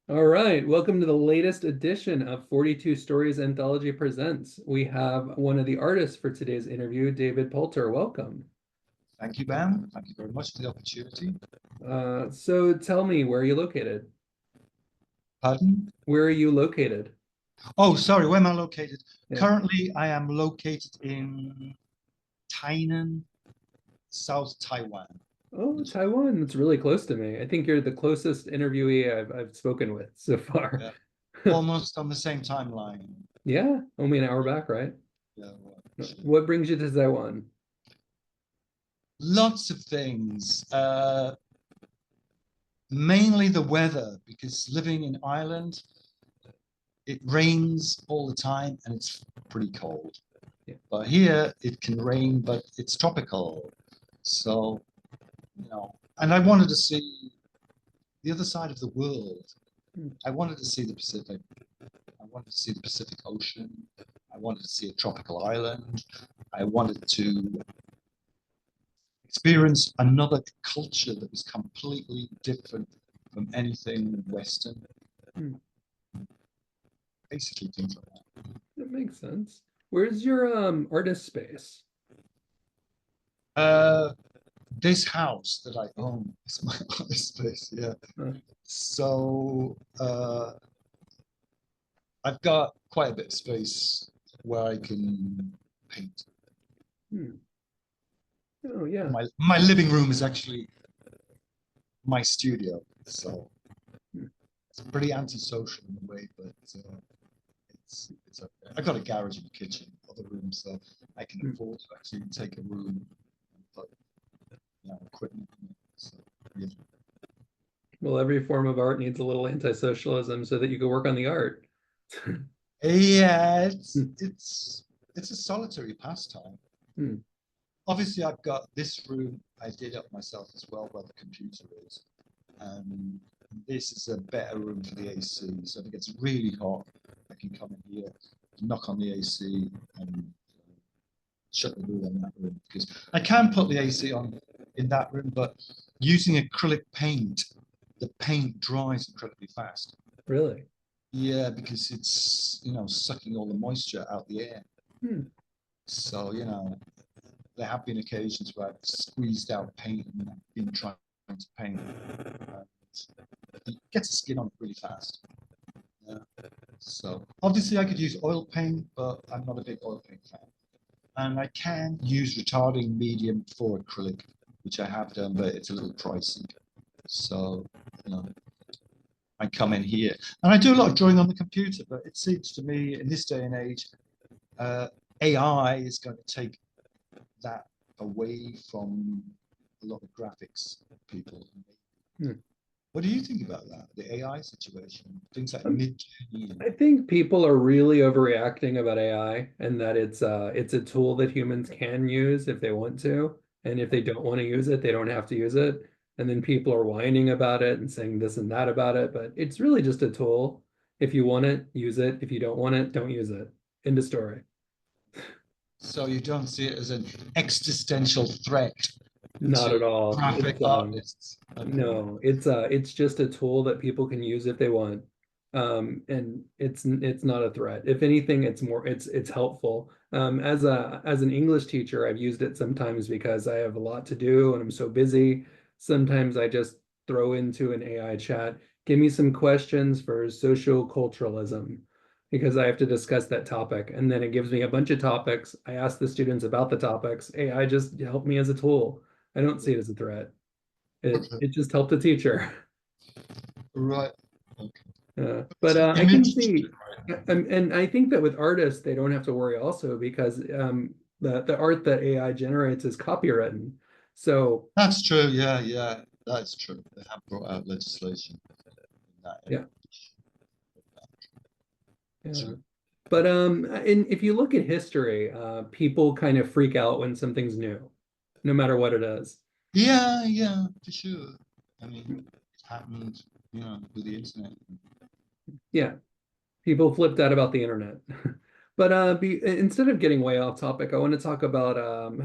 All right, welcome to the latest edition of 42 Stories Anthology Presents. We have one of the artists for today's interview, David Poulter. Welcome. Thank you, Ben. Thank you very much for the opportunity. So tell me, where are you located? Pardon? Where are you located? Oh, sorry, where am I located? Yeah. Currently, I am located in Tainan, South Taiwan. Oh, Taiwan. That's really close to me. I think you're the closest interviewee I've spoken with so far. Yeah, almost on the same timeline. Yeah, only an hour back, right? Yeah, What brings you to Taiwan? lots of things. Mainly the weather, because living in Ireland, it rains all the time and it's pretty cold. Yeah. But here it can rain, but it's tropical. So, and I wanted to see the other side of the world. Hmm. I wanted to see the Pacific. I wanted to see the Pacific Ocean. I wanted to see a tropical island. I wanted to experience another culture that was completely different from anything Western. Hmm. Basically, things like that. That makes sense. Where's your artist space? Uh, this house that I own is my office space. Yeah. Uh, So I've got quite a bit of space where I can paint. hmm. Oh yeah. My living room is actually my studio, so Hmm. it's pretty antisocial in a way, but it's okay. I got a garage and a kitchen, other rooms, so I can Hmm. afford to actually take a room and put equipment in it. So yeah. Well, every form of art needs a little anti-socialism so that you can work on the art. Yeah, Hmm. it's a solitary pastime. Hmm. Obviously, I've got this room I did up myself as well, where the computer is. And this is a better room for the AC. So if it gets really hot, I can come in here, knock on the AC, and shut the door in that room. Because I can put the AC on in that room, but using acrylic paint, the paint dries incredibly fast. Really? Yeah, because it's sucking all the moisture out the air. Hmm. So there have been occasions where I've squeezed out paint and I've been trying to paint. It gets the skin on really fast. Yeah. So obviously I could use oil paint, but I'm not a big oil paint fan. And I can use retarding medium for acrylic, which I have done, but it's a little pricey. So, you know, I come in here and I do a lot of drawing on the computer, but it seems to me in this day and age, uh, AI is going to take that away from a lot of graphics people. Hmm. What do you think about that? The AI situation, things like Um, mid-journey. I think people are really overreacting about AI and that it's a tool that humans can use if they want to. And if they don't want to use it, they don't have to use it. And then people are whining about it and saying this and that about it. But it's really just a tool. If you want it, use it. If you don't want it, don't use it. End of story. So you don't see it as an existential threat Not to at all. graphic artists. Okay. No, it's just a tool that people can use if they want. And it's not a threat. If anything, it's helpful. As an English teacher, I've used it sometimes because I have a lot to do and I'm so busy. Sometimes I just throw into an AI chat, give me some questions for socioculturalism because I have to discuss that topic. And then it gives me a bunch of topics. I ask the students about the topics. AI just helped me as a tool. I don't see it as a threat. It Okay. it just helped a teacher. Right. Okay. But So I can image see, and I think that with artists, they don't have to worry also because the art that AI generates is copywritten. So that's true. Yeah, yeah, that's true. They have brought out legislation in that area. yeah, yeah. True. But and if you look at history, people kind of freak out when something's new, no matter what it is. Yeah, yeah, for sure. I mean, it happened, with the internet. Yeah, people flipped out about the internet. But instead of getting way off topic, I want to talk about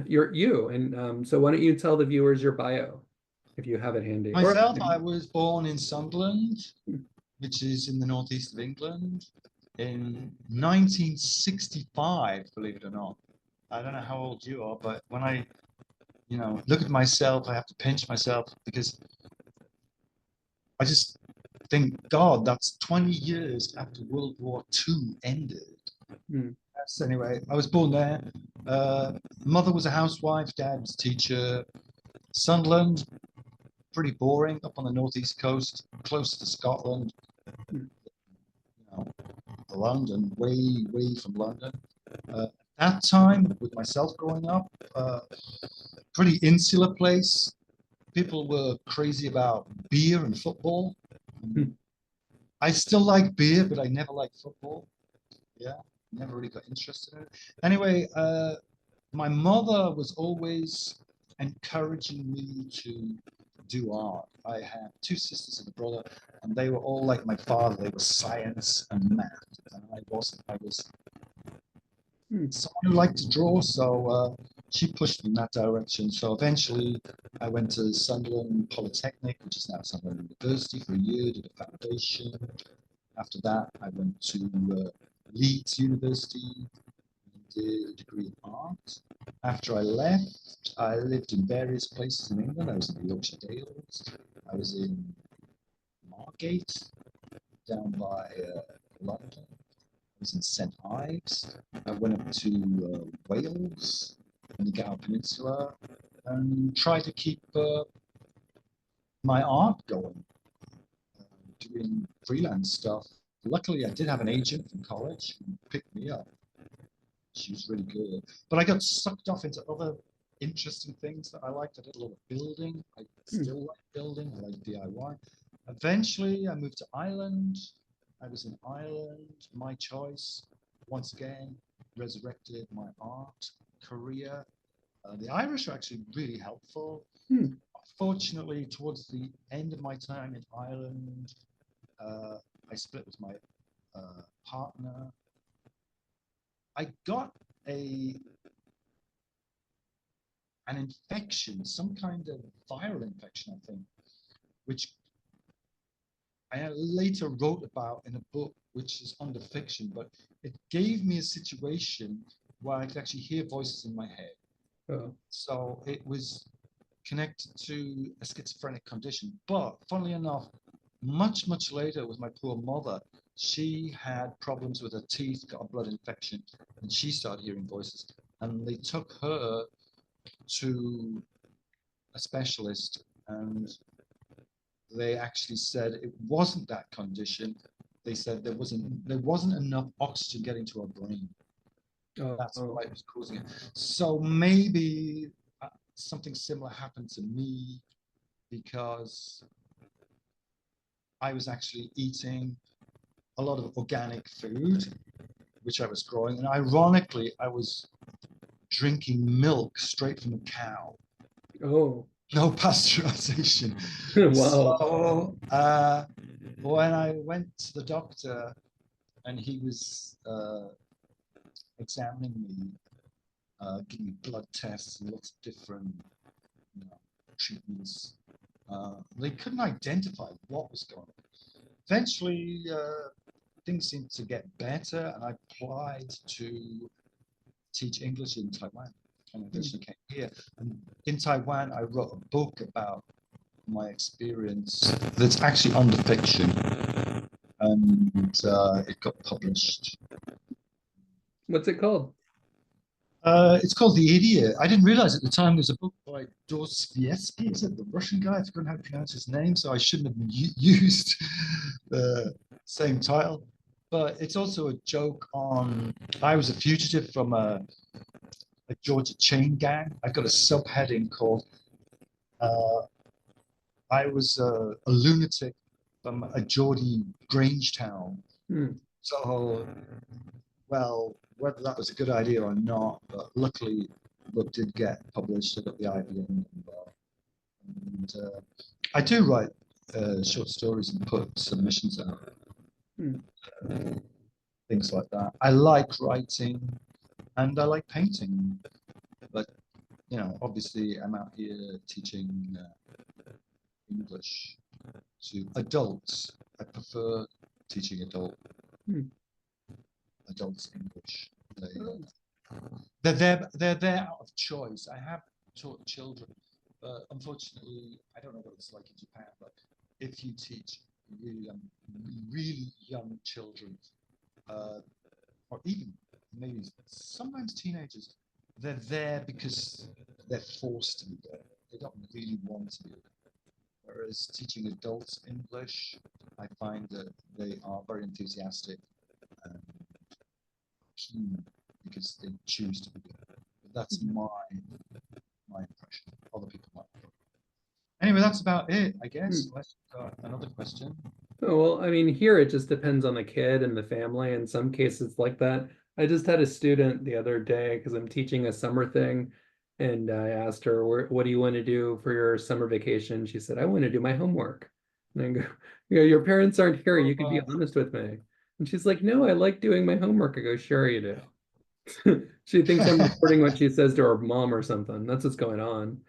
you. And so why don't you tell the viewers your bio if you have it handy? Or Myself, I was born in Sunderland. which is in the northeast of England, in 1965, believe it or not. I don't know how old you are, but when I, look at myself, I have to pinch myself because I just think, God, that's 20 years after World War II ended. Hmm. Yes, anyway, I was born there. Mother was a housewife, dad was a teacher. Sunderland, pretty boring, up on the northeast coast, close to Scotland. Hmm. You know, London, way, way from London. At that time, with myself growing up, pretty insular place. People were crazy about beer and football. Hmm. I still like beer, but I never liked football. Yeah, never really got interested in it. Anyway, my mother was always encouraging me to do art. I have two sisters and a brother, and they were all like my father. They were science and math, and I wasn't. I was Hmm. someone who liked to draw, so she pushed me in that direction. So eventually, I went to Sunderland Polytechnic, which is now Sunderland University, for a year, did a foundation. After that, I went to Leeds University, did a degree in art. After I left, I lived in various places in England. I was in the Yorkshire Dales. I was in Margate, down by London. I was in St Ives. I went up to Wales and the Gower Peninsula and tried to keep my art going, doing freelance stuff. Luckily, I did have an agent from college who picked me up. She was really good. But I got sucked off into other interesting things that I liked. I did a lot of building. I Hmm. still like building. I like DIY. Eventually, I moved to Ireland. I was in Ireland, my choice. Once again, resurrected my art career. The Irish are actually really helpful. Hmm. Fortunately, towards the end of my time in Ireland, uh, I split with my partner. I got a an infection, some kind of viral infection, I think, which I later wrote about in a book, which is under fiction, but it gave me a situation where I could actually hear voices in my head. Oh. So it was connected to a schizophrenic condition. But funnily enough, much, much later with my poor mother, she had problems with her teeth, got a blood infection, and she started hearing voices. And they took her to a specialist, and they actually said it wasn't that condition. They said there wasn't enough oxygen getting to her brain. Oh. That's Oh. why it was causing it. So maybe something similar happened to me because I was actually eating a lot of organic food, which I was growing, and ironically, I was drinking milk straight from a cow. Oh. No pasteurization. Wow. So when I went to the doctor and he was examining me, giving me blood tests and lots of different treatments, they couldn't identify what was going on. Eventually, things seemed to get better, and I applied to teach English in Taiwan. And Hmm. eventually came here. And in Taiwan, I wrote a book about my experience that's actually under fiction, and it got published. What's it called? It's called The Idiot. I didn't realize at the time there's a book by Dostoevsky, is it the Russian guy? I forgot how to pronounce his name, so I shouldn't have used the same title. But it's also a joke on I was a fugitive from a Georgia chain gang. I've got a subheading called uh, I was a lunatic from a Geordie Grange town. Hmm. So, well, whether that was a good idea or not, but luckily the book did get published. I got the IBN number. And I do write short stories and put submissions out, Hmm. things like that. I like writing and I like painting, but obviously I'm out here teaching English to adults. I prefer teaching Hmm. adults English. They, Oh, they're there out of choice. I have taught children, but unfortunately, I don't know what it's like in Japan. But if you teach really young children, uh, or even maybe sometimes teenagers, they're there because they're forced to be there. They don't really want to be there. Whereas teaching adults English, I find that they are very enthusiastic and keen because they choose to be there. But that's my impression. Other people might. Anyway, that's about it, I guess. hmm. Unless you've got another question. Oh, well, I mean, here it just depends on the kid and the family. In some cases, like that. I just had a student the other day because I'm teaching a summer thing, and I asked her, "What do you want to do for your summer vacation?" She said, "I want to do my homework." And I go, Your parents aren't here. You could be Uh, honest with me." And she's like, "No, I like doing my homework." I go, "Sure you do." She thinks I'm recording what she says to her mom or something. That's what's going on.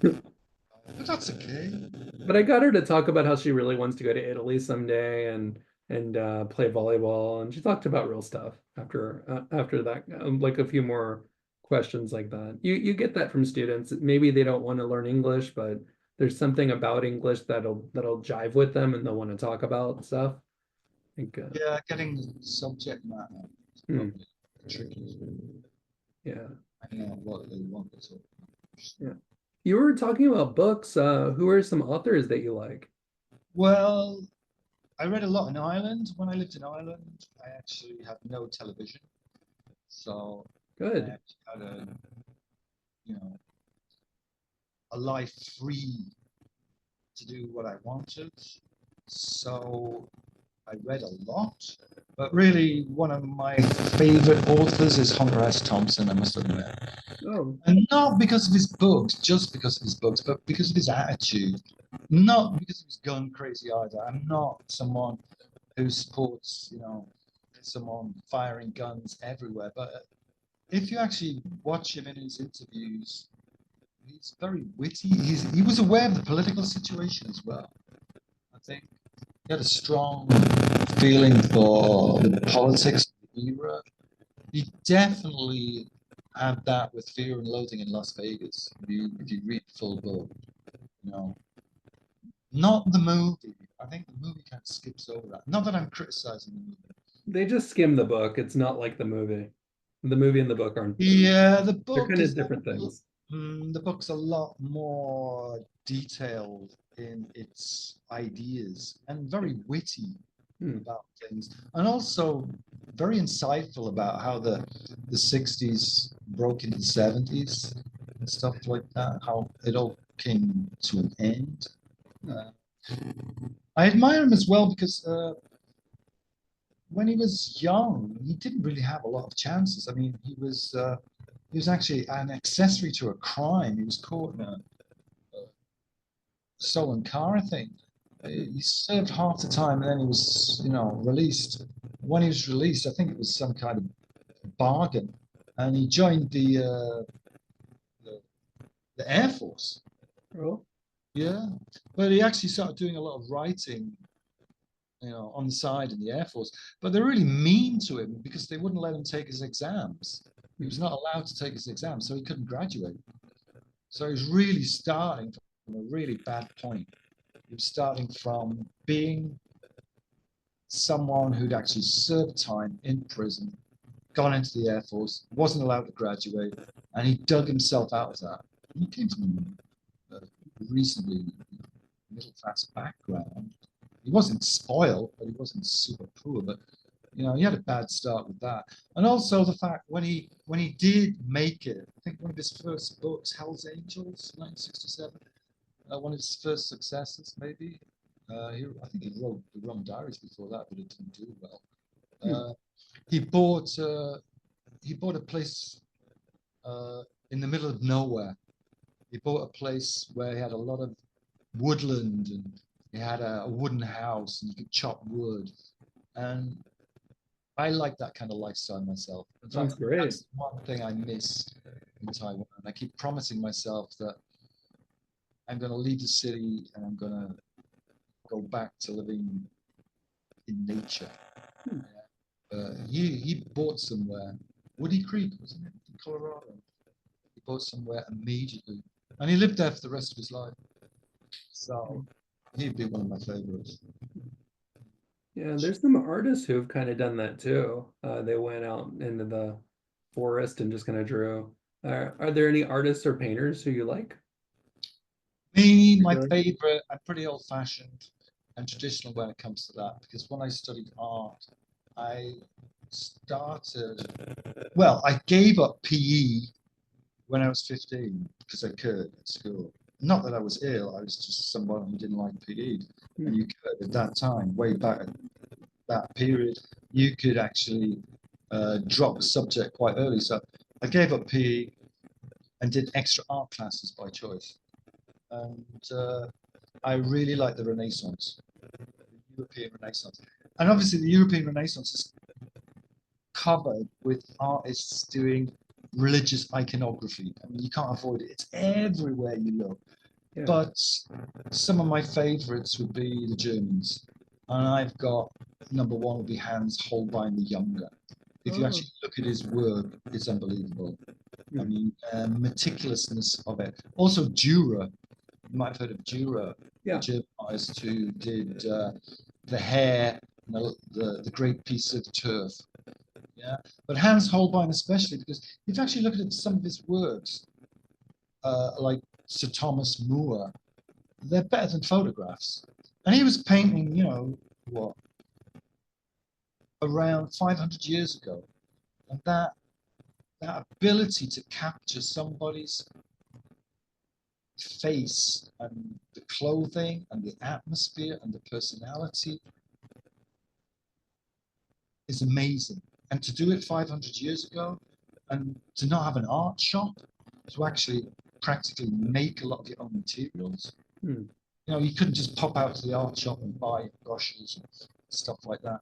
but that's okay. But I got her to talk about how she really wants to go to Italy someday and play volleyball, and she talked about real stuff after that, like a few more questions like that. You get that from students. Maybe they don't want to learn English, but there's something about English that'll jive with them, and they'll want to talk about stuff. I think, Yeah, getting subject matter is hmm, probably tricky. yeah, I know what they want to talk yeah. You were talking about books. Who are some authors that you like? Well, I read a lot in Ireland. When I lived in Ireland, I actually had no television, so I Good. actually had you know, a life free to do what I wanted. So I read a lot, but really one of my favorite authors is Hunter S. Thompson, I must admit. Oh, And not because of his books, just because of his books, but because of his attitude. Not because he was gun crazy either. I'm not someone who supports, someone firing guns everywhere. But if you actually watch him in his interviews, he's very witty. He was aware of the political situation as well. I think he had a strong feeling for the politics of the era. He definitely had that with Fear and Loathing in Las Vegas. If you read the full book, you know, not the movie. I think the movie kind of skips over that. Not that I'm criticizing the movie. they just skim the book. It's not like the movie. The movie and the book aren't, Yeah, the they're book kind of is different things. the book's a lot more detailed in its ideas and very witty Hmm. about things, and also very insightful about how the 60s broke into the 70s and stuff like that, how it all came to an end. Hmm. Uh, I admire him as well because when he was young, he didn't really have a lot of chances. I mean, he was actually an accessory to a crime. He was caught in a stolen car, I think. He served half the time and then he was, released. When he was released, I think it was some kind of bargain, and he joined the, the Air Force. Oh, Yeah, but he actually started doing a lot of writing, on the side in the Air Force. But they're really mean to him because they wouldn't let him take his exams. He hmm. was not allowed to take his exams, so he couldn't graduate. So he was really starting from a really bad point. He was starting from being someone who'd actually served time in prison, gone into the Air Force, wasn't allowed to graduate, and he dug himself out of that. He came from a reasonably middle class background. He wasn't spoiled, but he wasn't super poor. But he had a bad start with that. And also the fact when he did make it, I think one of his first books, Hell's Angels, 1967, one of his first successes, maybe. I think he wrote the Rum Diaries before that, but it didn't do well. Hmm. Uh, he bought a place in the middle of nowhere. He bought a place where he had a lot of woodland and he had a wooden house and you could chop wood. And I like that kind of lifestyle myself. In Sounds fact, great. that's one thing I miss in Taiwan. I keep promising myself that I'm going to leave the city and I'm going to go back to living in nature. Hmm. He bought somewhere, Woody Creek, wasn't it, in Colorado? He bought somewhere immediately, and he lived there for the rest of his life. So he'd be one of my favorites. Yeah, there's some artists who've kind of done that too. They went out into the forest and just kind of drew. Are there any artists or painters who you like? Me, my Particularly? favorite, I'm pretty old fashioned and traditional when it comes to that because when I studied art, I I gave up PE when I was 15 because I could at school. Not that I was ill, I was just someone who didn't like PE. Hmm. And you could at that time, way back at that period, you could actually drop the subject quite early. So I gave up PE and did extra art classes by choice. And I really like the Renaissance, the European Renaissance. And obviously, the European Renaissance is covered with artists doing religious iconography. I mean, you can't avoid it. It's everywhere you look. Yeah. But some of my favorites would be the Germans. And I've got number one would be Hans Holbein the Younger. If you Oh. actually look at his work, it's unbelievable. I Hmm. mean, meticulousness of it. Also, Dürer. You might have heard of Dürer, the Yeah. German artist who did the hair, and the great piece of turf. Yeah, but Hans Holbein especially because if you actually look at some of his works, like Sir Thomas More, they're better than photographs. And he was painting, what, around 500 years ago, and that ability to capture somebody's face and the clothing and the atmosphere and the personality is amazing. And to do it 500 years ago and to not have an art shop, to actually practically make a lot of your own materials. Hmm. You couldn't just pop out to the art shop and buy brushes and stuff like that.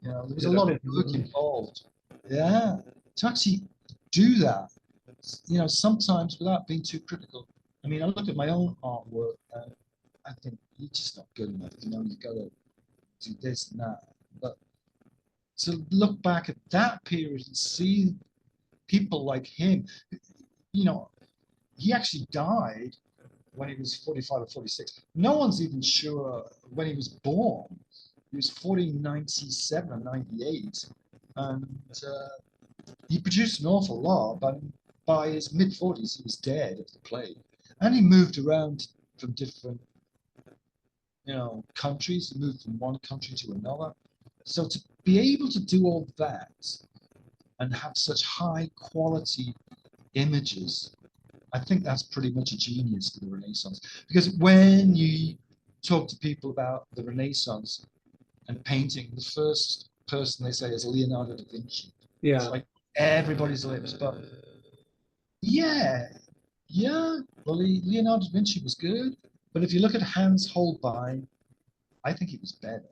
There was a Did it lot of work manually. involved. Yeah, to actually do that, sometimes without being too critical. I mean, I look at my own artwork and I think you're just not good enough. You got to do this and that. But to look back at that period and see people like him, you know, he actually died when he was 45 or 46. No one's even sure when he was born. He was 1497 or 98. And he produced an awful lot, but by his mid 40s, he was dead of the plague. And he moved around from different, countries. He moved from one country to another. So to be able to do all that and have such high quality images, I think that's pretty much a genius for the Renaissance. Because when you talk to people about the Renaissance and painting, the first person they say is Leonardo da Vinci. It's Yeah. like everybody's lips, but yeah, yeah. Well, Leonardo da Vinci was good, but if you look at Hans Holbein, I think he was better.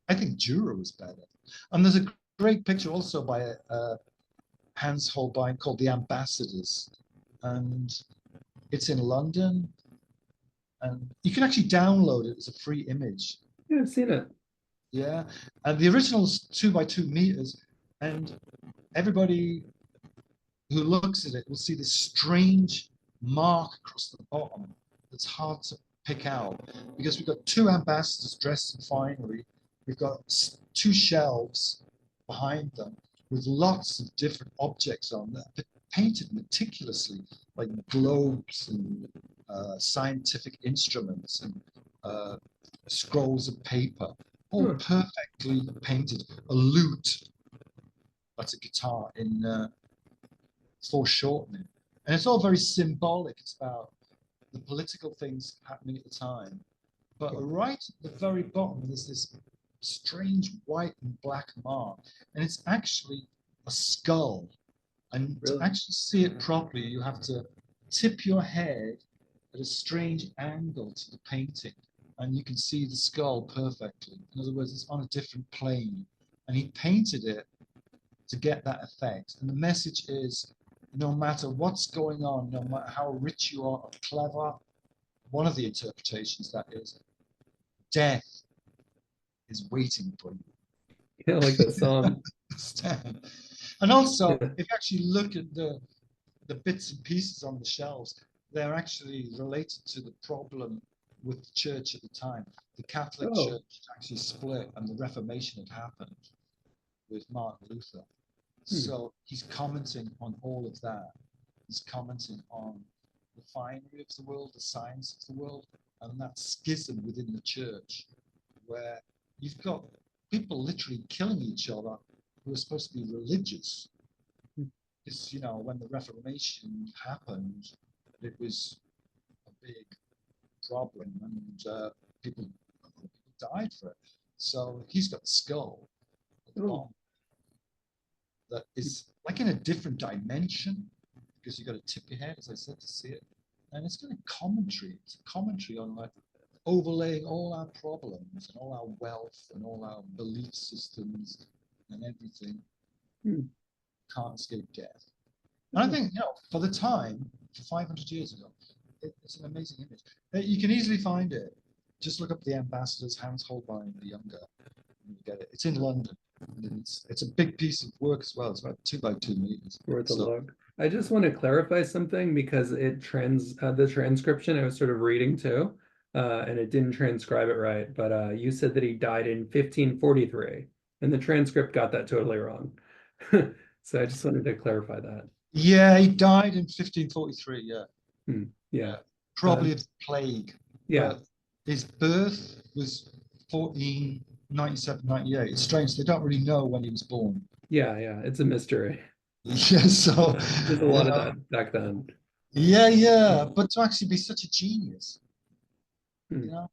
I think Dürer was better. And there's a great picture also by Hans Holbein called The Ambassadors. And it's in London. And you can actually download it as a free image. Yeah, I've seen it. Yeah. And the original is 2 by 2 meters. And everybody who looks at it will see this strange mark across the bottom that's hard to pick out because we've got two ambassadors dressed in finery. We've got two shelves behind them with lots of different objects on them, painted meticulously, like globes and scientific instruments and scrolls of paper, all Huh. perfectly painted. A lute, that's a guitar in foreshortening. And it's all very symbolic. It's about the political things happening at the time. But right at the very bottom, there's this strange white and black mark. And it's actually a skull. And to Really? actually see it properly, you have to tip your head at a strange angle to the painting. And you can see the skull perfectly. In other words, it's on a different plane. And he painted it to get that effect. And the message is no matter what's going on, no matter how rich you are or clever, one of the interpretations that is death is waiting for you. Yeah, like that song. Understand? And also, Yeah. if you actually look at the bits and pieces on the shelves, they're actually related to the problem with the church at the time. The Catholic Oh. Church actually split, and the Reformation had happened with Martin Luther. Hmm. So he's commenting on all of that. He's commenting on the finery of the world, the science of the world, and that schism within the church, where you've got people literally killing each other who are supposed to be religious. Because, when the Reformation happened, it was a big problem, and people died for it. So he's got the skull at the Oh. bottom that is like in a different dimension, because you've got to tip your head, as I said, to see it. And it's got a commentary. It's a commentary on like overlaying all our problems and all our wealth and all our belief systems and everything. Hmm. Can't escape death. And I Oh. think, for the time, for 500 years ago, it's an amazing image. You can easily find it. Just look up the ambassadors, Hans Holbein the Younger, and you get it. It's in London. And it's a big piece of work as well. It's about 2 by 2 meters. Worth a So look. I just want to clarify something because the transcription I was sort of reading too, and it didn't transcribe it right. But you said that he died in 1543, and the transcript got that totally wrong. So I just wanted to clarify that. yeah, he died in 1543. Yeah, Hmm. Yeah. yeah, probably of plague, Yeah. but his birth was 1497, 98. It's strange. They don't really know when he was born. Yeah. Yeah. It's a mystery. Yeah, so There's a you lot of know, that back then. yeah, yeah. But to actually be such a genius, Hmm. you know,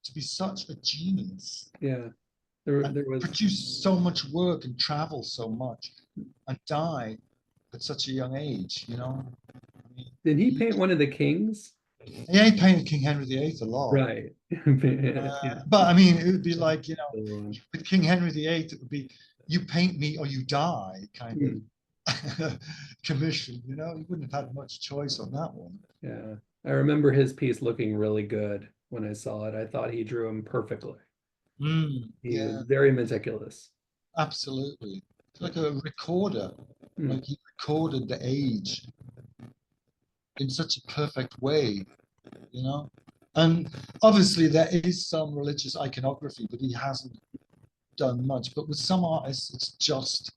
to be such a genius Yeah. There and was. produce so much work and travel so much and die at such a young age. I mean, Did he paint one of the kings? he ain't painted King Henry VIII a lot. Right. Yeah. But I mean, it would be like, The one. with King Henry VIII, it would be you paint me or you die kind Hmm. of commission. You wouldn't have had much choice on that one. Yeah. I remember his piece looking really good when I saw it. I thought he drew him perfectly. He was Yeah, very meticulous. absolutely. It's like a recorder. Hmm. Like he recorded the age in such a perfect way, you know? And obviously there is some religious iconography, but he hasn't done much. But with some artists, it's just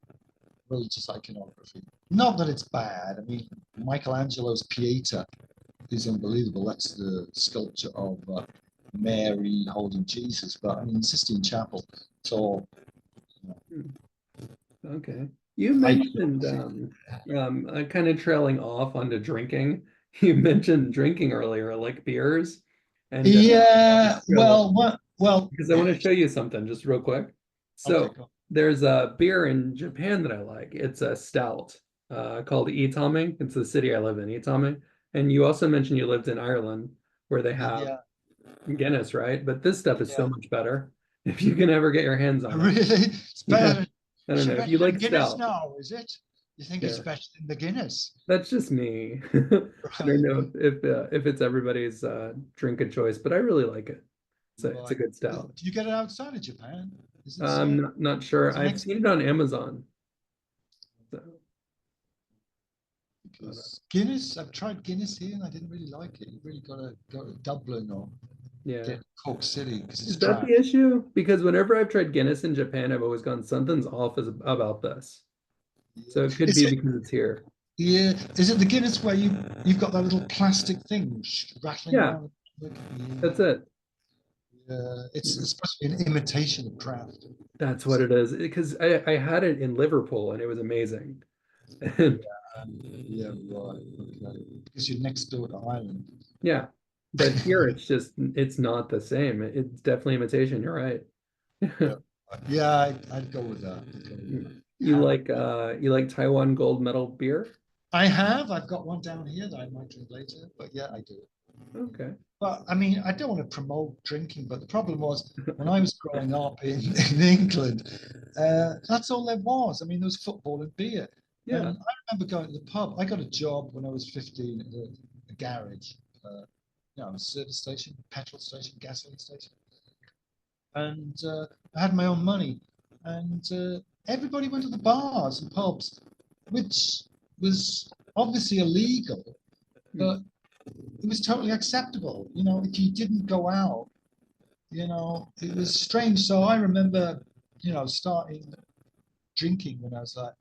religious iconography. Not that it's bad. I mean, Michelangelo's Pieta is unbelievable. That's the sculpture of Mary holding Jesus. But I mean, Sistine Chapel, it's all Hmm. Okay. You mentioned iconography. kind of trailing off onto drinking. You mentioned drinking earlier, like beers, and Yeah, trail well, what? Well, because I want to show you something just real quick. okay, So cool. there's a beer in Japan that I like. It's a stout called Itami. It's the city I live in, Itami. And you also mentioned you lived in Ireland where they have Yeah, Guinness, right? But this stuff is so yeah. much better if you can ever get your hands on it. Really? It's Yeah, better. I don't It's know. If better you than like Guinness stout, now, is it? You think it's yeah, better than the Guinness? that's just me. I don't Right, know if it's everybody's drink of choice, but I really like it. It's a right. good Do stout. you get it outside of Japan? Is it I'm sold not sure. as an I've export? seen it on Amazon. So, but, Because Guinness, I've tried Guinness here and I didn't really like it. You really gotta go to Dublin or yeah. get Cork City because it's Is that the craft. issue? Because whenever I've tried Guinness in Japan, I've always gone, something's off about this. Yeah. So it could Is be it? because it's here. Yeah. Is it the Guinness where you've got that little plastic thing rattling Yeah, around? that's Yeah. it. Yeah. Yeah, It's supposed to be an imitation of craft. that's what So, it is. Because I had it in Liverpool and it was amazing. And yeah, right. Okay. Because you're next door to Ireland. yeah, but here it's not the same. It's definitely imitation. You're right. Yeah. Yeah, I'd go with that. I'd go with that. You like Taiwan gold medal beer? I have. I've got one down here that I might drink later, but yeah, I do. Okay. But I mean, I don't want to promote drinking, but the problem was when I was growing up in England, that's all there was. I mean, there was football and beer. Yeah. And I remember going to the pub. I got a job when I was 15 at a garage, a service station, petrol station, gasoline station. and I had my own money, and everybody went to the bars and pubs, which was obviously illegal, Hmm. but it was totally acceptable. You know, if you didn't go out, you know, it was strange. So I remember, you know, starting drinking when I was like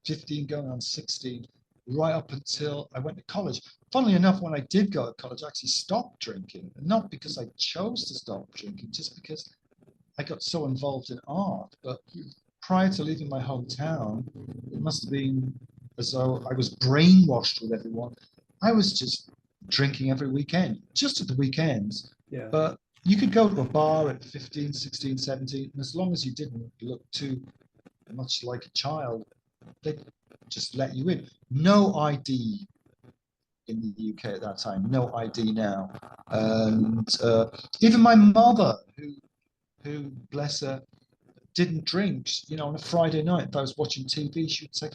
15, going on 16, right up until I went to college. Funnily enough, when I did go to college, I actually stopped drinking, not because I chose to stop drinking, just because I got so involved in art. But prior to leaving my hometown, it must have been as though I was brainwashed with everyone. I was just drinking every weekend, just at the weekends. Yeah. But you could go to a bar at 15, 16, 17, and as long as you didn't look too much like a child, they just let you in. No ID in the UK at that time, no ID now. And even my mother, who bless her, didn't drink, you know, on a Friday night, if I was watching TV, she would say,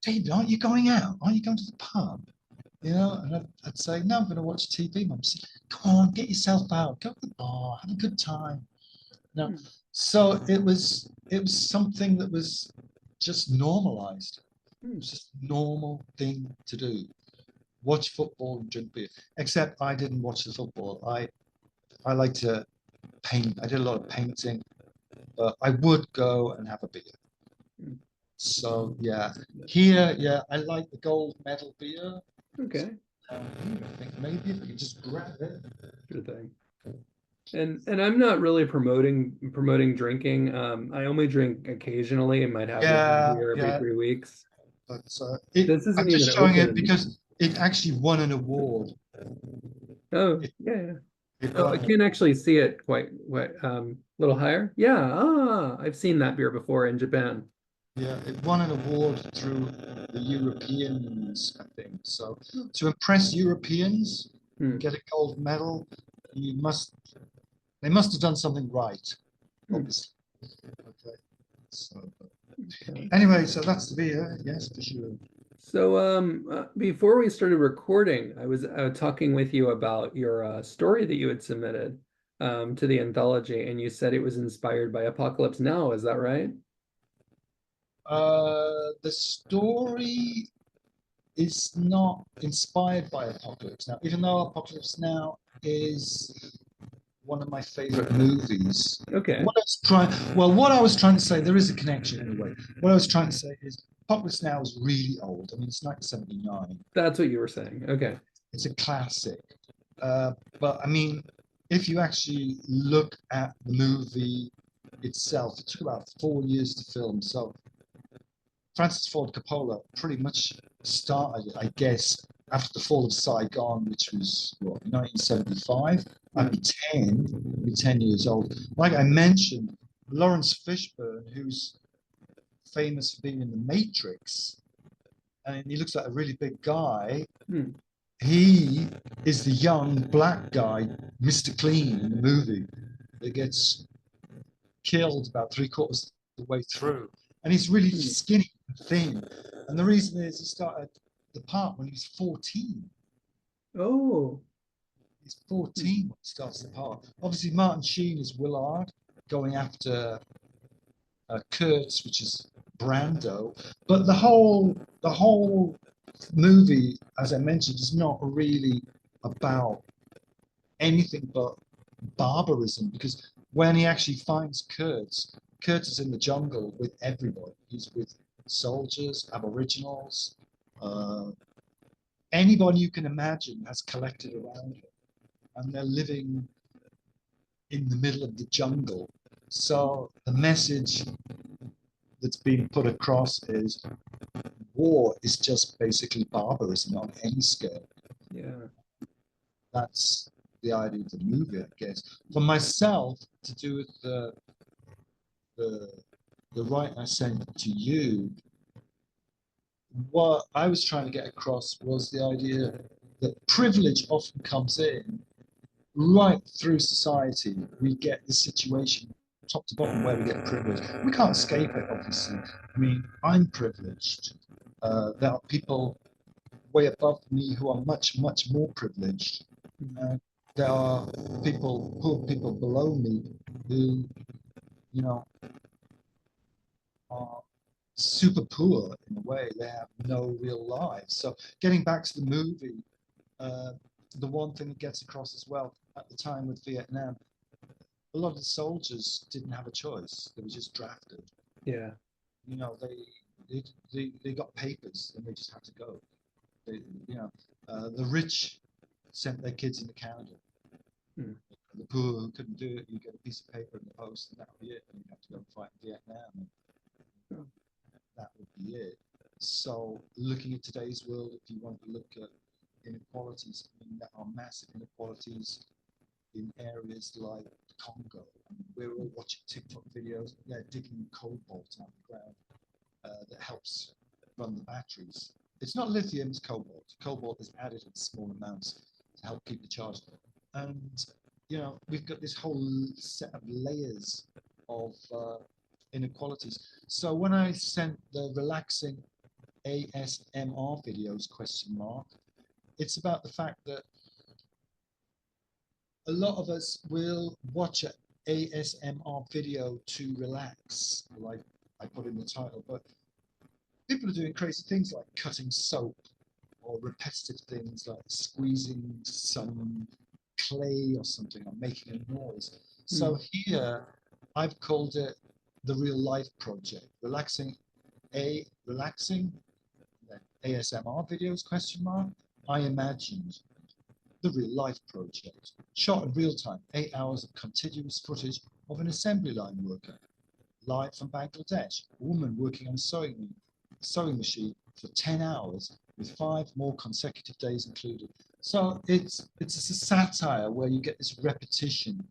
David, aren't you going out? Aren't you going to the pub? You know, and I'd say, no, I'm going to watch TV. Mum said, come on, get yourself out, go to the bar, have a good time. No, Hmm. so it was something that was just normalized. It Hmm. was just a normal thing to do. Watch football and drink beer. Except I didn't watch the football. I like to paint. I did a lot of painting, but I would go and have a beer. Hmm. So yeah, here, yeah, I like the gold medal beer. Okay. I think maybe if you just grab it. Sure thing. And I'm not really promoting drinking. I only drink occasionally and might have one Yeah, beer every yeah, 3 weeks. but This I'm isn't even just showing it open. because it actually won an award. Oh, It, yeah, yeah. it Oh, I won an can't actually see it quite a little higher. Yeah. Ah, I've seen that beer before in Japan. Yeah, it won an award through the Europeans, I think. So Hmm. to impress Europeans and Hmm. get a gold medal, they must have done something right, Hmm. obviously. Okay. So Okay. anyway, so that's the beer, yes, for sure. So, before we started recording, I was talking with you about your story that you had submitted to the anthology, and you said it was inspired by Apocalypse Now. Is that right? The story is not inspired by Apocalypse Now, even though Apocalypse Now is one of my favorite movies. Okay, What I was trying to say, there is a connection anyway. What I was trying to say is Apocalypse Now is really old. I mean, it's 1979. that's what you were saying. Okay. It's a classic. Uh, but I mean, if you actually look at the movie itself, it took about 4 years to film. So Francis Ford Coppola pretty much started, I guess, after the fall of Saigon, which was what, 1975. I'd Hmm. be 10, I'd be 10 years old. Like I mentioned, Lawrence Fishburne, who's famous for being in The Matrix, and he looks like a really big guy. Hmm. He is the young black guy, Mr. Clean, in the movie that gets killed about three-quarters of the way through. And he's really Hmm. skinny and thin. And the reason is he started the part when he was 14. Oh. He's Hmm. 14 when he starts the part. Obviously, Martin Sheen is Willard going after Kurtz, which is Brando. But the whole movie, as I mentioned, is not really about anything but barbarism because when he actually finds Kurtz, Kurtz is in the jungle with everybody. He's with soldiers, aboriginals, uh, anybody you can imagine has collected around him, and they're living in the middle of the jungle. So the message that's being put across is war is just basically barbarism on any scale. Yeah. That's the idea of the movie, I guess. For myself, to do with the the writing I sent to you, what I was trying to get across was the idea that privilege often comes in right through society. We get the situation top to bottom where we get privilege. We can't escape it, obviously. I mean, I'm privileged. There are people way above me who are much, much more privileged. Hmm. And there are people, poor people below me who, you know, are super poor in a way. They have no real lives. So getting back to the movie, uh, the one thing it gets across as well at the time with Vietnam, a lot of the soldiers didn't have a choice. They were just drafted. Yeah. You know, they got papers and they just had to go. They, you know, the rich sent their kids into Canada. Hmm. The poor who couldn't do it, you get a piece of paper in the post, and that would be it. And you have to go and fight in Vietnam, and Oh, that would be it. So, looking at today's world, if you want to look at inequalities, I mean, there are massive inequalities in areas like the Congo. I mean, we're all watching TikTok videos. They're digging cobalt out of the ground that helps run the batteries. It's not lithium, it's cobalt. Cobalt is added in small amounts to help keep the charge. And, you know, we've got this whole set of layers of inequalities. So when I sent the relaxing ASMR videos, question mark, it's about the fact that a lot of us will watch an ASMR video to relax, like I put in the title, but people are doing crazy things like cutting soap or repetitive things like squeezing some clay or something or making a noise. hmm. So here I've called it the real life project, relaxing ASMR videos question mark. I imagined the real life project, shot in real time, 8 hours of contiguous footage of an assembly line worker live from Bangladesh, a woman working on a sewing machine for 10 hours with 5 more consecutive days included. So it's a satire where you get this repetition.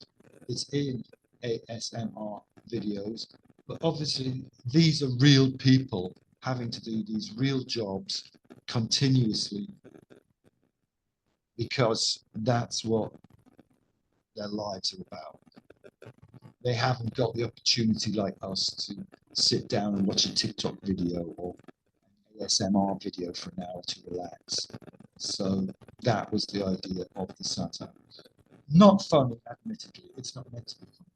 It's in ASMR videos, but obviously these are real people having to do these real jobs continuously because that's what their lives are about. They haven't got the opportunity like us to sit down and watch a TikTok video or an ASMR video for an hour to relax. So that was the idea of the satire. Not funny, admittedly. It's not meant to be funny.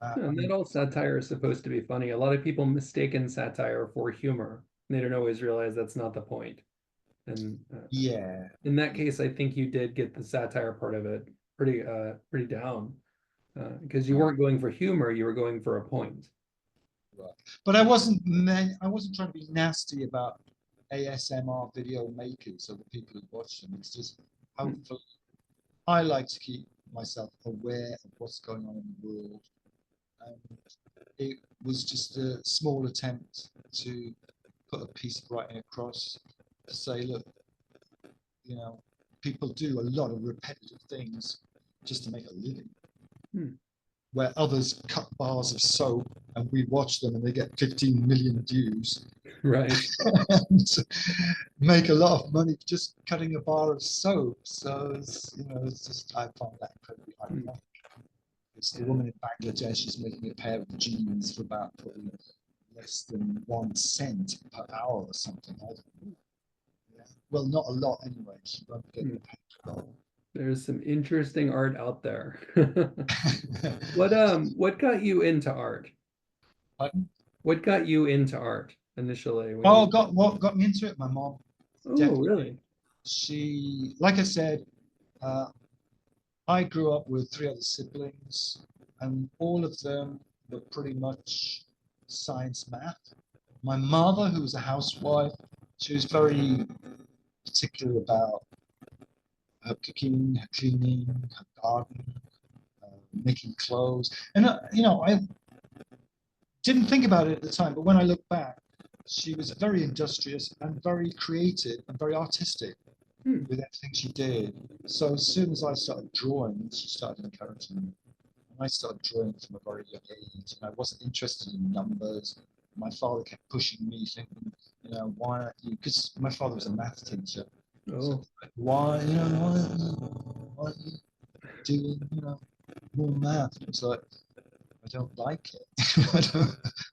I And not mean, all satire is supposed to be funny. A lot of people mistaken satire for humor. They don't always realize that's not the point. And yeah, in that case, I think you did get the satire part of it pretty down because you right, weren't going for humor, you were going for a point. right. But I wasn't trying to be nasty about ASMR video makers or the people who watch them. It's just Hmm. hopefully I like to keep myself aware of what's going on in the world. And it was just a small attempt to put a piece of writing across to say, look, you know, people do a lot of repetitive things just to make a living. Hmm. Where others cut bars of soap and we watch them and they get 15 million views Right. and make a lot of money just cutting a bar of soap. So it's just I find that incredibly Hmm. ironic. It's the Yeah. woman in Bangladesh is making a pair of jeans for about probably less than 1 cent per hour or something. I don't know. Yeah. Well, not a lot anyway. She won't get Hmm. paid a lot. There's some interesting art out there. What got you into art? Pardon? What got you into art initially when Oh, you what got me into it? My mom, Oh, definitely. really? She, like I said, uh, I grew up with 3 other siblings, and all of them were pretty much science math. My mother, who was a housewife, she was very particular about her cooking, her cleaning, her garden, making clothes. And, I didn't think about it at the time, but when I look back, she was very industrious and very creative and very artistic Hmm. with everything she did. So as soon as I started drawing, she started encouraging me. And I started drawing from a very young age, and I wasn't interested in numbers. My father kept pushing me, thinking, why aren't you? Because my father was a math teacher. So Oh. why, why aren't you doing, more math? It's like I don't like it.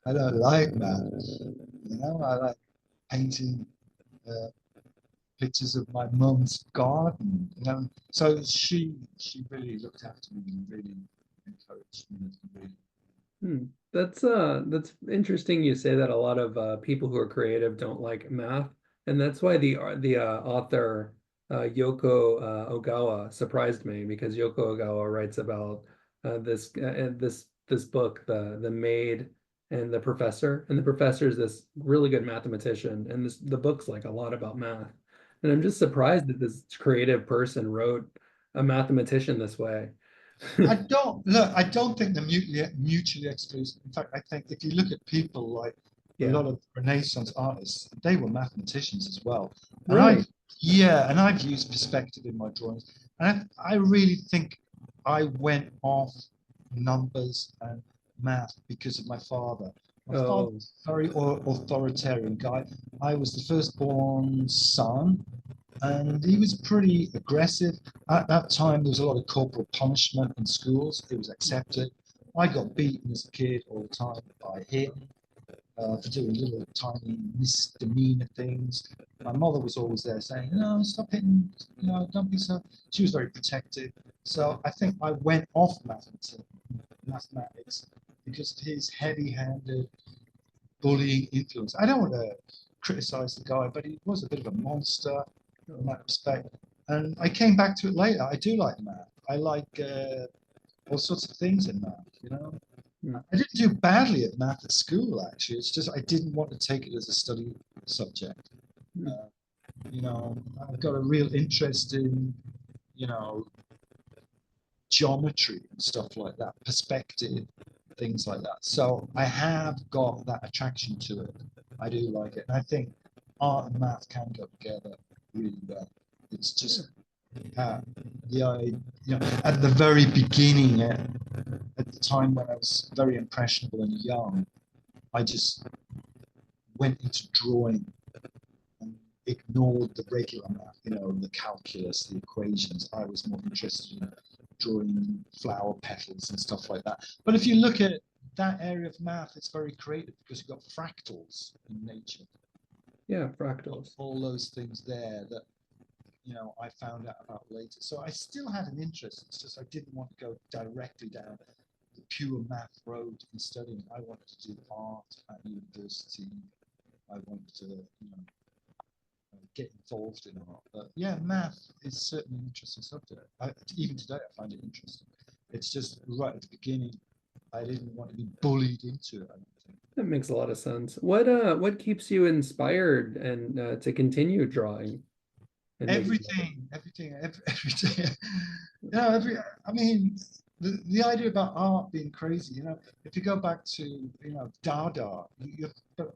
I don't like math. I like painting uh, pictures of my mum's garden. So she really looked after me and really encouraged me to read. Hmm. That's interesting you say that a lot of people who are creative don't like math, and that's why the author Yoko Ogawa surprised me because Yoko Ogawa writes about this book, the Maid and the Professor, and the professor is this really good mathematician, and the book's like a lot about math, and I'm just surprised that this creative person wrote a mathematician this way. I don't think they're mutually exclusive. In fact, I think if you look at people like a Yeah, lot of Renaissance artists, they were mathematicians as well. And really. I've used perspective in my drawings. And I really think I went off numbers and math because of my father. My father Oh. was a very authoritarian guy. I was the firstborn son, and he was pretty aggressive. At that time, there was a lot of corporal punishment in schools. It was accepted. I got beaten as a kid all the time by him for doing little tiny misdemeanor things. My mother was always there saying, "No, stop hitting. Don't be so." She was very protective. So I think I went off mathematics because of his heavy-handed bullying influence. I don't want to criticize the guy, but he was a bit of a monster in that respect. And I came back to it later. I do like math. I like all sorts of things in math. Hmm. I didn't do badly at math at school, actually. It's just I didn't want to take it as a study subject. Hmm. Uh, I've got a real interest in, you know, geometry and stuff like that, perspective, things like that. So I have got that attraction to it. I do like it. And I think art and math can go together really well. It's Yeah. just uh, at the very beginning, at the time when I was very impressionable and young, I just went into drawing and ignored the regular math, the calculus, the equations. I was more interested in drawing flower petals and stuff like that. But if you look at that area of math, it's very creative because you've got fractals in nature. Yeah, fractals. All those things there that I found out about later. So I still had an interest. It's just I didn't want to go directly down the pure math road in studying. I wanted to do art at university. I wanted to, get involved in art. But yeah, math is certainly an interesting subject. Even today, I find it interesting. It's just right at the beginning, I didn't want to be bullied into it. I don't think. That makes a lot of sense. What keeps you inspired and to continue drawing and making art? Everything. I mean, the idea about art being crazy, if you go back to, Dada,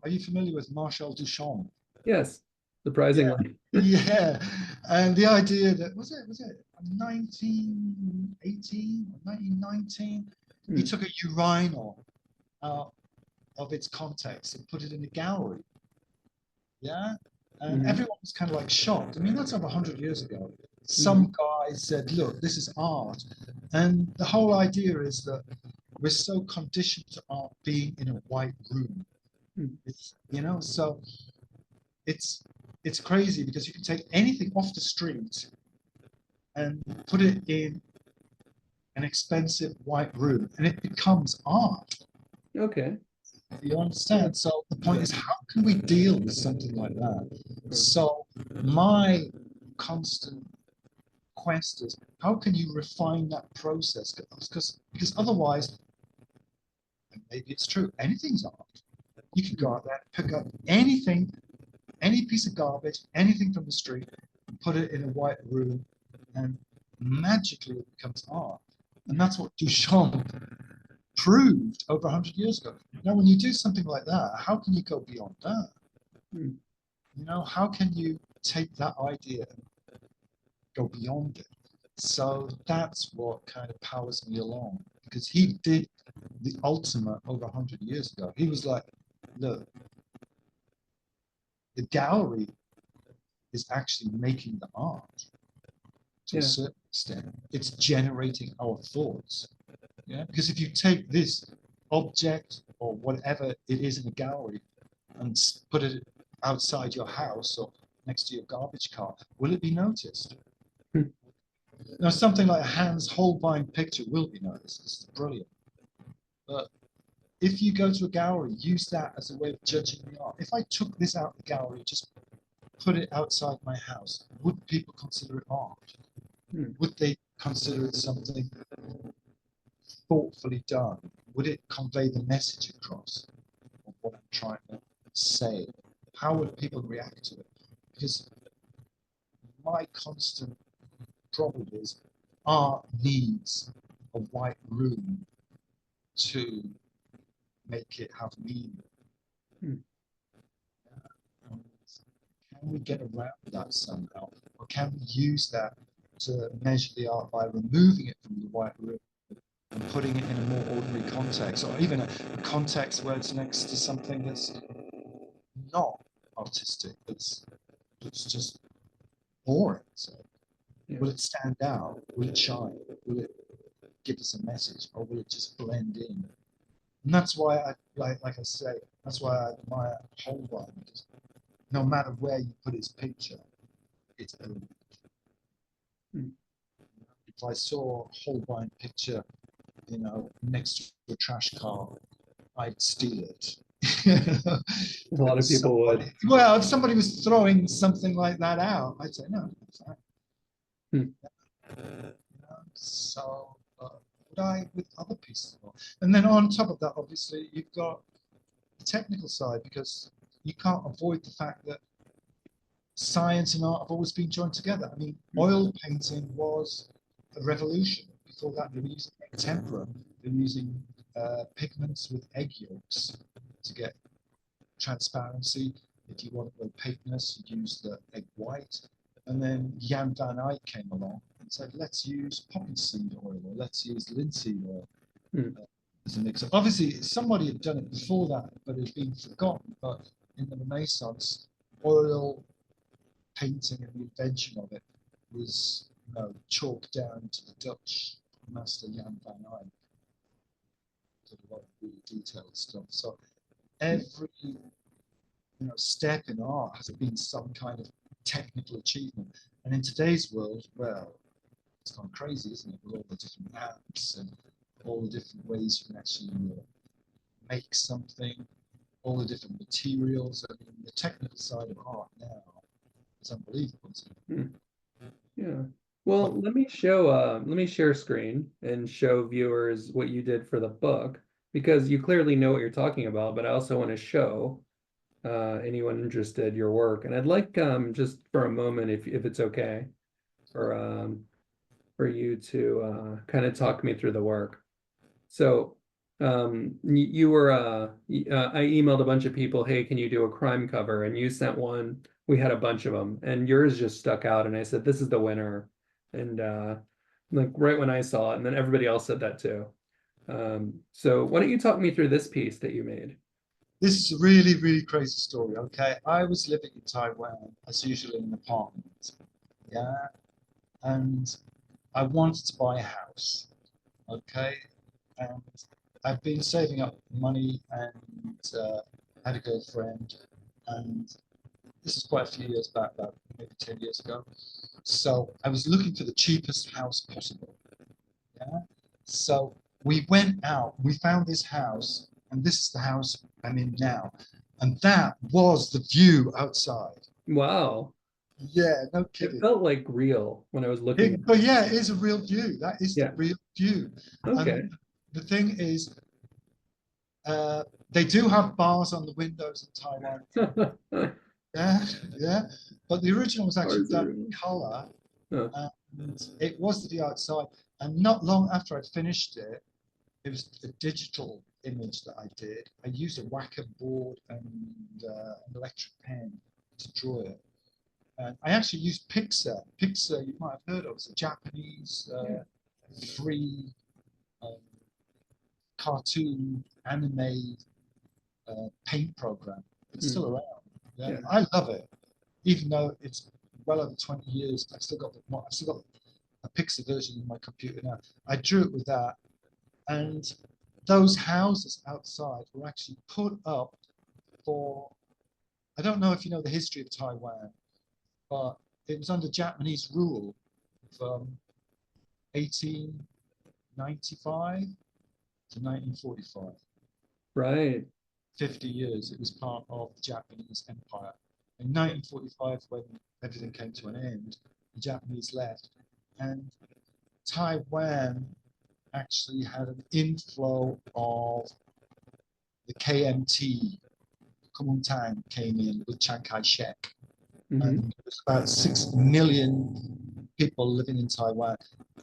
are you familiar with Marcel Duchamp? Yes, Yeah, surprisingly. yeah. And the idea that was it 1918 or 1919? He Hmm. took a urinal out of its context and put it in a gallery. Yeah. And Hmm. everyone was kind of like shocked. I mean, that's over 100 years ago. Hmm. Some guy said, look, this is art. And the whole idea is that we're so conditioned to art being in a white room. Hmm. So it's it's crazy because you can take anything off the street and put it in an expensive white room and it becomes art. Okay. You Yeah. understand? So the point Yeah. is, how can we deal with something like that? Hmm. So my constant quest is, how can you refine that process? Because otherwise, and maybe it's true, anything's art. You can go Hmm. out there, pick up anything, any piece of garbage, anything from the street, and put it in a white room, and magically it becomes art. And that's what Duchamp proved over 100 years ago. Now, when you do something like that, how can you go beyond that? Hmm. How can you take that idea and go beyond it? So that's what kind of powers me along because he did the ultimate over 100 years ago. He was like, look, the gallery is actually making the art to a Yeah. certain extent. It's generating our thoughts. Yeah, because if you take this object or whatever it is in a gallery and put it outside your house or next to your garbage cart, will it be noticed? Hmm. Now, something like Hans Holbein picture will be noticed. It's brilliant. But if you go to a gallery, use that as a way of judging the art. If I took this out of the gallery, just put it outside my house, would people consider it art? Hmm. Would they consider it something thoughtfully done? Would it convey the message across of what I'm trying to say? How would people react to it? Because my constant problem is art needs a white room to make it have meaning. Hmm. And can we get around that somehow? Or can we use that to measure the art by removing it from the white room and putting it in a more ordinary context, or even a context where it's next to something that's not artistic, it's just boring. So Yeah. will it stand out? Will it shine? Will it give us a message, or will it just blend in? And that's why like I say, that's why I admire Holbein, because no matter where you put his picture, it's brilliant. Hmm. If I saw a Holbein picture, next to a trash car, I'd steal it. A lot of people would. Well, if somebody was throwing something like that out, I'd say no. Hmm. So would I with other pieces of art? And then on top of that, obviously, you've got the technical side, because you can't avoid the fact that science and art have always been joined together. I mean, Hmm. oil painting was a revolution. Before that, they were using tempera. They were using pigments with egg yolks to get transparency. If you wanted opaqueness, you use the egg white. And then Jan van Eyck came along and said, let's use poppy seed oil, or let's use linseed oil Hmm. as a mixer. Obviously, somebody had done it before that, but it had been forgotten. But in the Renaissance, oil painting and the invention of it was, chalked down to the Dutch master Jan van Eyck. Did a lot of really detailed stuff. So every step in art has been some kind of technical achievement. And in today's world, well, it's gone crazy, isn't it? With all the different apps and all the different ways you can actually make something, all the different materials. I mean, the technical side of art now is unbelievable, isn't it? Hmm. Yeah. But Well, let me share screen and show viewers what you did for the book, because you clearly know what you're talking about, but I also want to show anyone interested your work. And I'd like just for a moment, if it's okay, for for you to kind of talk me through the work. So you were I emailed a bunch of people, hey, can you do a crime cover? And you sent one. We had a bunch of them, and yours just stuck out. And I said, this is the winner. And like right when I saw it, and then everybody else said that too. So why don't you talk me through this piece that you made? this is a really, really crazy story. Okay, I was living in Taiwan as usual in an apartment. Yeah, and I wanted to buy a house. Okay, and I've been saving up money and had a girlfriend, and this is quite a few years back, about maybe 10 years ago. So I was looking for the cheapest house possible. Yeah. So we went out, we found this house, and this is the house I'm in now. And that was the view outside. Wow, Yeah, no it kidding. felt like real when I was looking at But it. yeah, it is a real view. That is the Yeah. real view. Okay. And the thing is, uh, they do have bars on the windows in Taiwan. Yeah, yeah. But the original was actually Ours are done real. in color, Huh. and it was to the outside. And not long after I'd finished it, it was a digital image that I did. I used a whacker board and an electric pen to draw it. And I actually used Pixar. Pixar, you might have heard of, it's a Japanese Yeah. free um, cartoon anime paint program. It's Hmm. still around. Yeah, Yeah. I love it. Even though it's well over 20 years, I've still got a Pixar version in my computer now. I drew it with that, and those houses outside were actually put up for. I don't know if you know the history of Taiwan, but it was under Japanese rule from 1895 to 1945. Right. 50 years, it was part of the Japanese Empire. In 1945, when everything came to an end, the Japanese left, and Taiwan actually had an inflow of the KMT, Kuomintang came in with Chiang Kai-shek, and Hmm. there was about 6 million people living in Taiwan,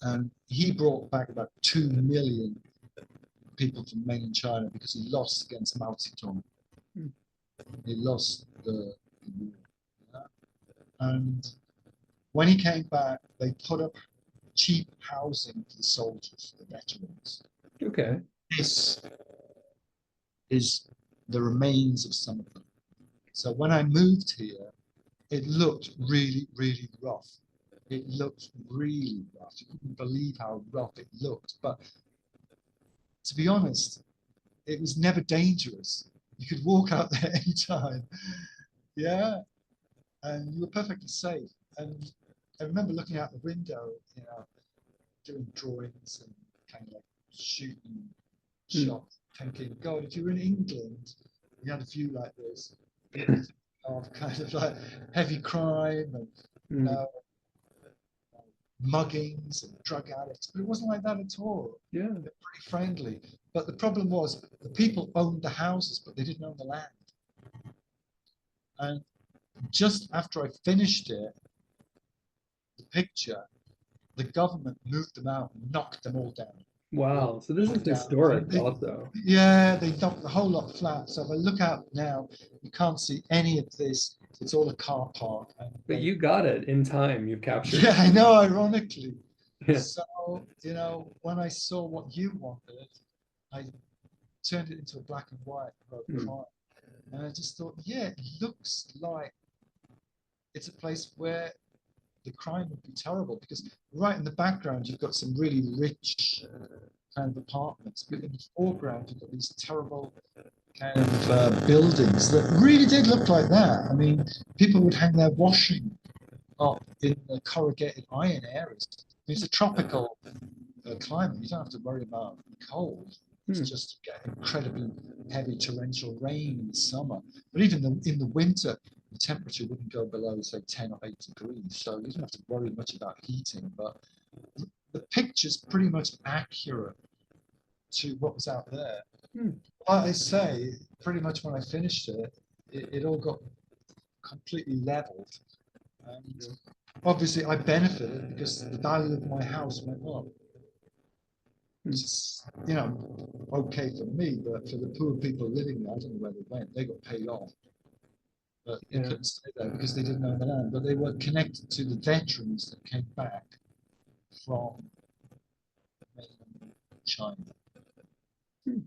and he brought back about 2 million people from mainland China because he lost against Mao Zedong. He lost the war. Yeah. And when he came back, they put up cheap housing for the soldiers, the veterans. Okay. This is the remains of some of them. So when I moved here, it looked really, really rough. It looked really rough. You couldn't believe how rough it looked. But to be honest, it was never dangerous. You could walk out there anytime. Yeah. And you were perfectly safe. And I remember looking out the window, doing drawings and kind of like shooting Mm. shots, thinking, God, if you were in England, you had a view like this, you'd be thinking of kind of like heavy crime and you Mm. know, muggings and drug addicts, but it wasn't like that at all. Yeah. They're pretty friendly. But the problem was the people owned the houses, but they didn't own the land. And just after I finished it, the picture, the government moved them out and knocked them all down. They all Wow. So this is knocked down. I mean, historic also. yeah, they knocked the whole lot flat. So if I look out now, you can't see any of this. It's all a car park. And But you got it in time. You've captured yeah, it. I know, ironically. Yeah. So, when I saw what you wanted, I turned it into a black and white road Mm. crime. And I just thought, yeah, it looks like it's a place where the crime would be terrible because right in the background you've got some really rich kind of apartments, but in the foreground you've got these terrible kind of buildings that really did look like that. I mean, people would hang their washing up in the corrugated iron areas. It's a tropical climate. You don't have to worry about cold. It's Mm. just get incredibly heavy torrential rain in the summer. But even in the winter, the temperature wouldn't go below, say, 10 or 8 degrees. So you don't have to worry much about heating. But the picture's pretty much accurate to what was out there. Mm. Like I say, pretty much when I finished it all got completely leveled. And Yeah. obviously, I benefited because the value of my house went up. Which Mm. is, okay for me, but for the poor people living there, I don't know where they went. They got paid off, but they Yeah. couldn't stay there because they didn't own the land. But they were connected to the veterans that came back from mainland China Mm.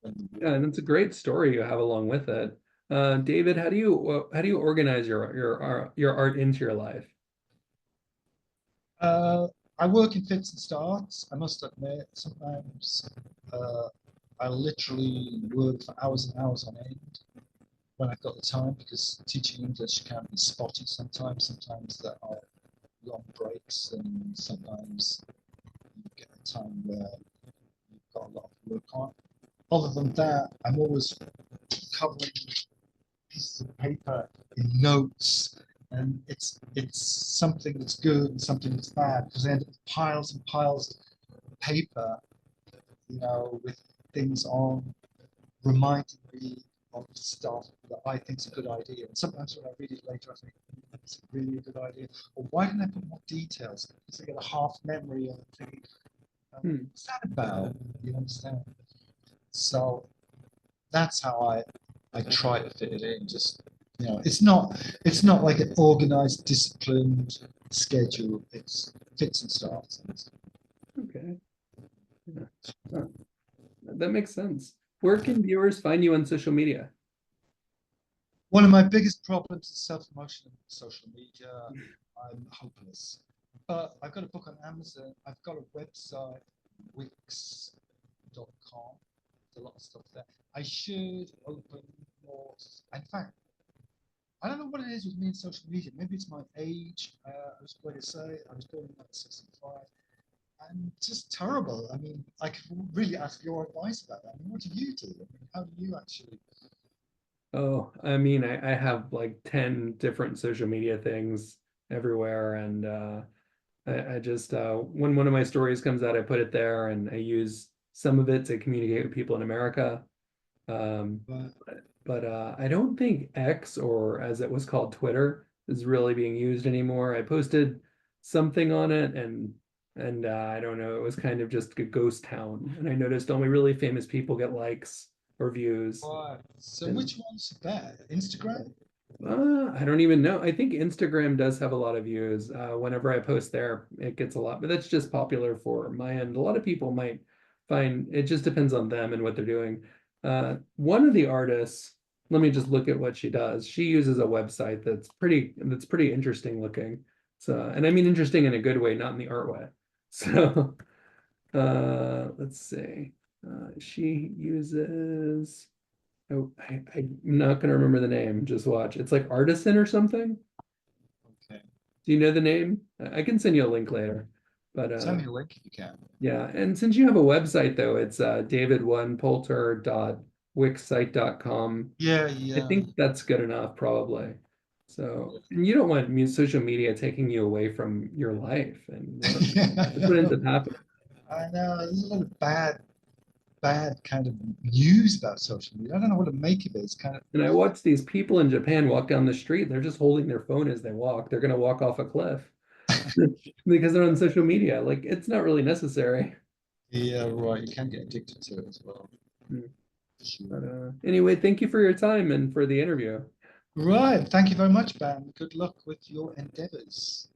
when the Yeah, war. and it's a great story you have along with it. David, how do you organize your art into your life? Uh, I work in fits and starts. I must admit, sometimes uh, I literally work for hours and hours on end when I've got the time because teaching English can be spotty sometimes. Sometimes there are long breaks, and sometimes you get a time where you've got a lot of work on. Other than that, I'm always covering pieces of paper in notes, and it's something that's good and something that's bad because I end up with piles and piles of paper, with things on reminding me of stuff that I think is a good idea. And sometimes when I read it later, I think it's really a good idea. Or why didn't I put more details? Because I get a half memory and I think, Hmm. what's that about? You understand? So that's how I try to fit it in. Just it's not like an organized, disciplined schedule. It's fits and starts. Okay. Yeah. Huh. That makes sense. Where can viewers find you on social media? One of my biggest problems is self-promotion on social media. I'm hopeless. But I've got a book on Amazon. I've got a website, wix.com. There's a lot of stuff there. I should open more. In fact, I don't know what it is with me in social media. Maybe it's my age. I was going to say I was born in 1965. and just terrible. I mean, I could really ask your advice about that. I mean, what do you do? I mean, how do you actually? Oh, I mean, I have like 10 different social media things everywhere. And I just, when one of my stories comes out, I put it there and I use some of it to communicate with people in America. Um, Uh, but I don't think X, or as it was called, Twitter, is really being used anymore. I posted something on it, and I don't know, it was kind of just a ghost town. And I noticed only really famous people get likes or views. right. So And which one's better? Instagram? I don't even know. I think Instagram does have a lot of views. Whenever I post there, it gets a lot, but that's just popular for my end. A lot of people might find it just depends on them and what they're doing. One of the artists, let me just look at what she does. She uses a website that's pretty interesting looking. So, and I mean interesting in a good way, not in the art way. So, let's see. She uses. Oh, I'm not gonna remember the name. Just watch. It's like Artisan or something. Okay. Do you know the name? I can send you a link later. But Send me a link if you can. yeah, and since you have a website though, it's david1poulter.wixsite.com. Yeah, I yeah. think that's good enough, probably. So, and you don't want social media taking you away from your life, and Yeah, that's what ends up happening. I know. There's a lot of bad kind of news about social media. I don't know what to make of it. It's kind of And I watch these people in Japan walk down the street, and they're just holding their phone as they walk. They're gonna walk off a cliff because they're on social media. Like it's not really necessary. yeah, right. You can get addicted to it as well. Mm. Sure. But anyway, thank you for your time and for the interview. Right. Thank you very much, Ben. Good luck with your endeavors.